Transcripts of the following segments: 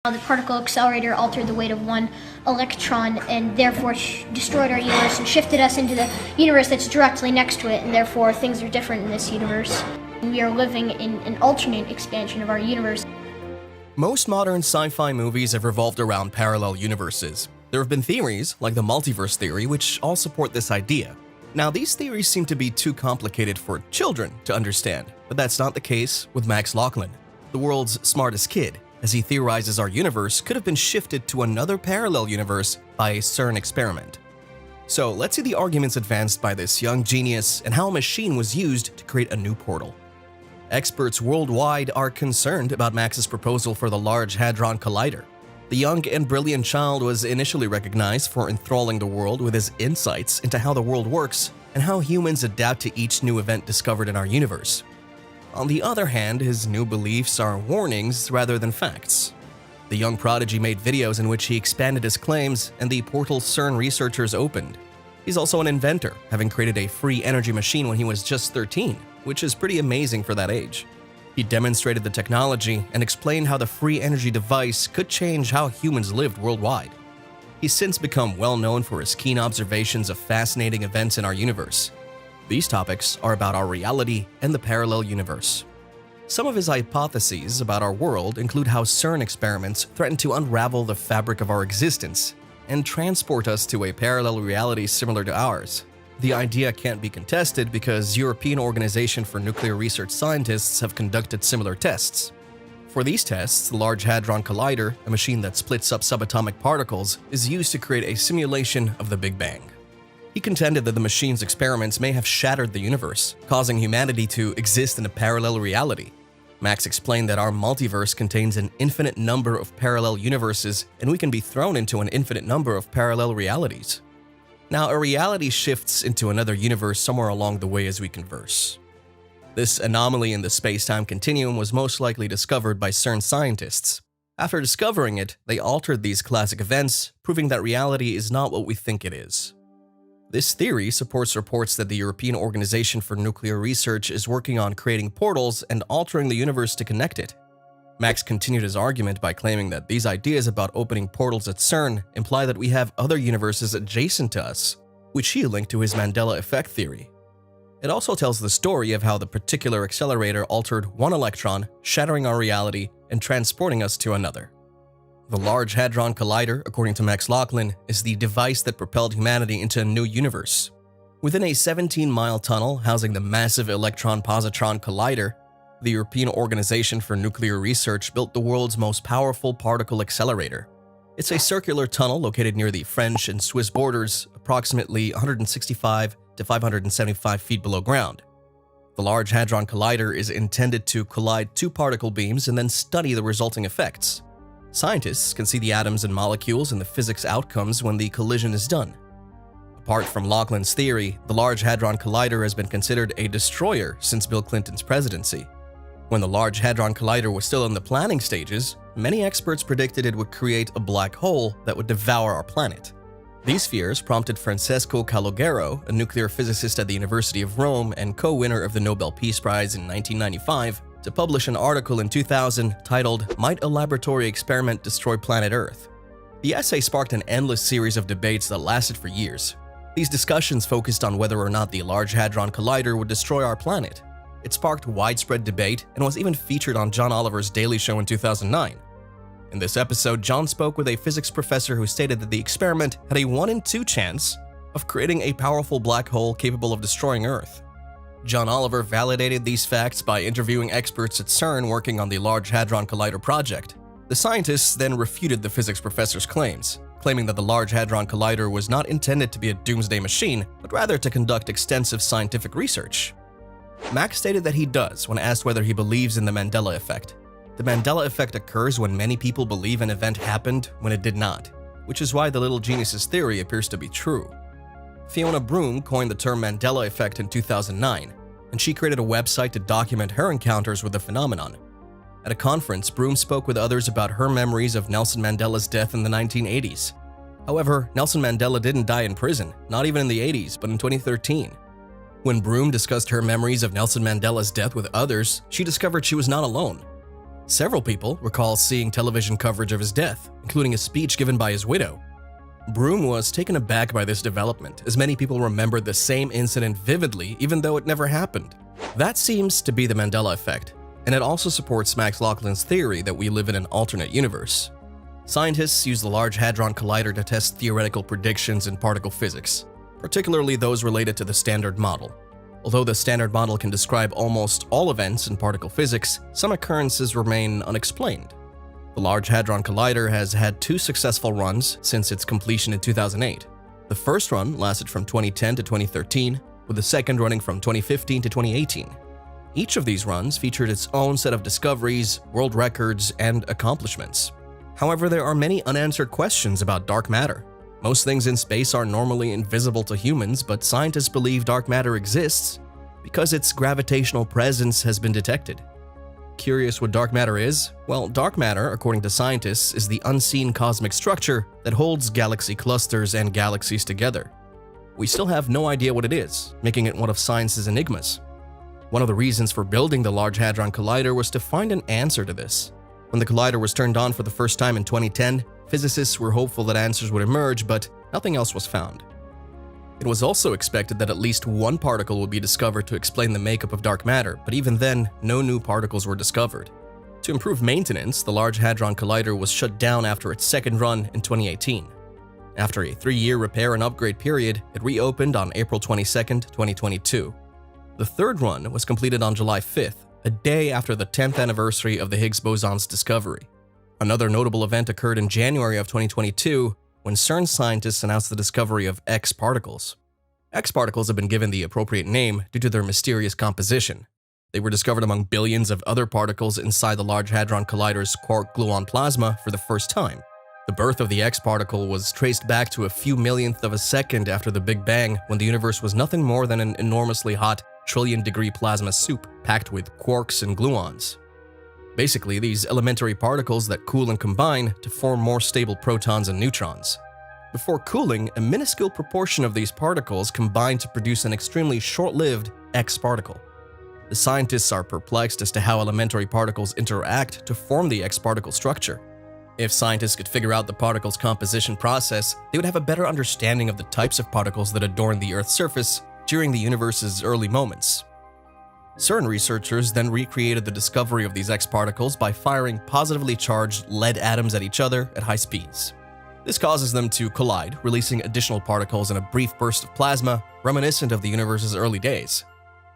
The particle accelerator altered the weight of one electron and therefore destroyed our universe and shifted us into the universe that's directly next to it, and therefore things are different in this universe. We are living in an alternate expansion of our universe. Most modern sci-fi movies have revolved around parallel universes. There have been theories, like the multiverse theory, which all support this idea. Now, these theories seem to be too complicated for children to understand, but that's not the case with Max Laughlin, the world's smartest kid, as he theorizes our universe could have been shifted to another parallel universe by a CERN experiment. So let's see the arguments advanced by this young genius and how a machine was used to create a new portal. Experts worldwide are concerned about Max's proposal for the Large Hadron Collider. The young and brilliant child was initially recognized for enthralling the world with his insights into how the world works and how humans adapt to each new event discovered in our universe. On the other hand, his new beliefs are warnings rather than facts. The young prodigy made videos in which he expanded his claims, and the portal CERN researchers opened. He's also an inventor, having created a free energy machine when he was just 13, which is pretty amazing for that age. He demonstrated the technology and explained how the free energy device could change how humans lived worldwide. He's since become well known for his keen observations of fascinating events in our universe. These topics are about our reality and the parallel universe. Some of his hypotheses about our world include how CERN experiments threaten to unravel the fabric of our existence and transport us to a parallel reality similar to ours. The idea can't be contested because European Organization for Nuclear Research scientists have conducted similar tests. For these tests, the Large Hadron Collider, a machine that splits up subatomic particles, is used to create a simulation of the Big Bang. He contended that the machine's experiments may have shattered the universe, causing humanity to exist in a parallel reality. Max explained that our multiverse contains an infinite number of parallel universes, and we can be thrown into an infinite number of parallel realities. Now, a reality shifts into another universe somewhere along the way as we converse. This anomaly in the space-time continuum was most likely discovered by CERN scientists. After discovering it, they altered these classic events, proving that reality is not what we think it is. This theory supports reports that the European Organization for Nuclear Research is working on creating portals and altering the universe to connect it. Max continued his argument by claiming that these ideas about opening portals at CERN imply that we have other universes adjacent to us, which he linked to his Mandela effect theory. It also tells the story of how the particular accelerator altered one electron, shattering our reality and transporting us to another. The Large Hadron Collider, according to Max Laughlin, is the device that propelled humanity into a new universe. Within a 17-mile tunnel housing the massive electron-positron collider, the European Organization for Nuclear Research built the world's most powerful particle accelerator. It's a circular tunnel located near the French and Swiss borders, approximately 165 to 575 feet below ground. The Large Hadron Collider is intended to collide two particle beams and then study the resulting effects. Scientists can see the atoms and molecules and the physics outcomes when the collision is done. Apart from Laughlin's theory, the Large Hadron Collider has been considered a destroyer since Bill Clinton's presidency. When the Large Hadron Collider was still in the planning stages, many experts predicted it would create a black hole that would devour our planet. These fears prompted Francesco Calogero, a nuclear physicist at the University of Rome and co-winner of the Nobel Peace Prize in 1995, to publish an article in 2000 titled, "Might a Laboratory Experiment Destroy Planet Earth?" The essay sparked an endless series of debates that lasted for years. These discussions focused on whether or not the Large Hadron Collider would destroy our planet. It sparked widespread debate and was even featured on John Oliver's Daily Show in 2009. In this episode, John spoke with a physics professor who stated that the experiment had a 1 in 2 chance of creating a powerful black hole capable of destroying Earth. John Oliver validated these facts by interviewing experts at CERN working on the Large Hadron Collider project. The scientists then refuted the physics professor's claims, claiming that the Large Hadron Collider was not intended to be a doomsday machine, but rather to conduct extensive scientific research. Max stated that he does when asked whether he believes in the Mandela effect. The Mandela effect occurs when many people believe an event happened when it did not, which is why the little genius's theory appears to be true. Fiona Broome coined the term Mandela effect in 2009, and she created a website to document her encounters with the phenomenon. At a conference, Broome spoke with others about her memories of Nelson Mandela's death in the 1980s. However, Nelson Mandela didn't die in prison, not even in the 80s, but in 2013. When Broome discussed her memories of Nelson Mandela's death with others, she discovered she was not alone. Several people recall seeing television coverage of his death, including a speech given by his widow. Broom was taken aback by this development, as many people remembered the same incident vividly even though it never happened. That seems to be the Mandela effect, and it also supports Max Laughlin's theory that we live in an alternate universe. Scientists use the Large Hadron Collider to test theoretical predictions in particle physics, particularly those related to the Standard Model. Although the Standard Model can describe almost all events in particle physics, some occurrences remain unexplained. The Large Hadron Collider has had 2 successful runs since its completion in 2008. The first run lasted from 2010 to 2013, with the second running from 2015 to 2018. Each of these runs featured its own set of discoveries, world records, and accomplishments. However, there are many unanswered questions about dark matter. Most things in space are normally invisible to humans, but scientists believe dark matter exists because its gravitational presence has been detected. Curious what dark matter is? Well, dark matter, according to scientists, is the unseen cosmic structure that holds galaxy clusters and galaxies together. We still have no idea what it is, making it one of science's enigmas. One of the reasons for building the Large Hadron Collider was to find an answer to this. When the collider was turned on for the first time in 2010, physicists were hopeful that answers would emerge, but nothing else was found. It was also expected that at least one particle would be discovered to explain the makeup of dark matter, but even then, no new particles were discovered. To improve maintenance, the Large Hadron Collider was shut down after its second run in 2018. After a 3-year repair and upgrade period, it reopened on April 22, 2022. The third run was completed on July 5th, a day after the 10th anniversary of the Higgs boson's discovery. Another notable event occurred in January of 2022 when CERN scientists announced the discovery of X particles. X particles have been given the appropriate name due to their mysterious composition. They were discovered among billions of other particles inside the Large Hadron Collider's quark-gluon plasma for the first time. The birth of the X particle was traced back to a few millionth of a second after the Big Bang, when the universe was nothing more than an enormously hot trillion-degree plasma soup packed with quarks and gluons. Basically, these elementary particles that cool and combine to form more stable protons and neutrons. Before cooling, a minuscule proportion of these particles combine to produce an extremely short-lived X particle. The scientists are perplexed as to how elementary particles interact to form the X particle structure. If scientists could figure out the particle's composition process, they would have a better understanding of the types of particles that adorn the Earth's surface during the universe's early moments. CERN researchers then recreated the discovery of these X particles by firing positively charged lead atoms at each other at high speeds. This causes them to collide, releasing additional particles in a brief burst of plasma, reminiscent of the universe's early days.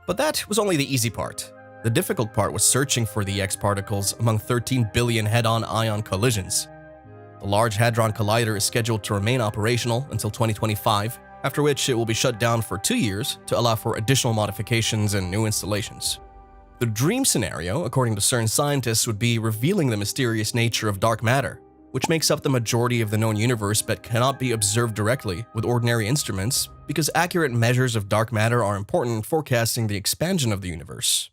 But that was only the easy part. The difficult part was searching for the X particles among 13 billion head-on ion collisions. The Large Hadron Collider is scheduled to remain operational until 2025, after which it will be shut down for 2 years to allow for additional modifications and new installations. The dream scenario, according to CERN scientists, would be revealing the mysterious nature of dark matter, which makes up the majority of the known universe but cannot be observed directly with ordinary instruments because accurate measures of dark matter are important in forecasting the expansion of the universe.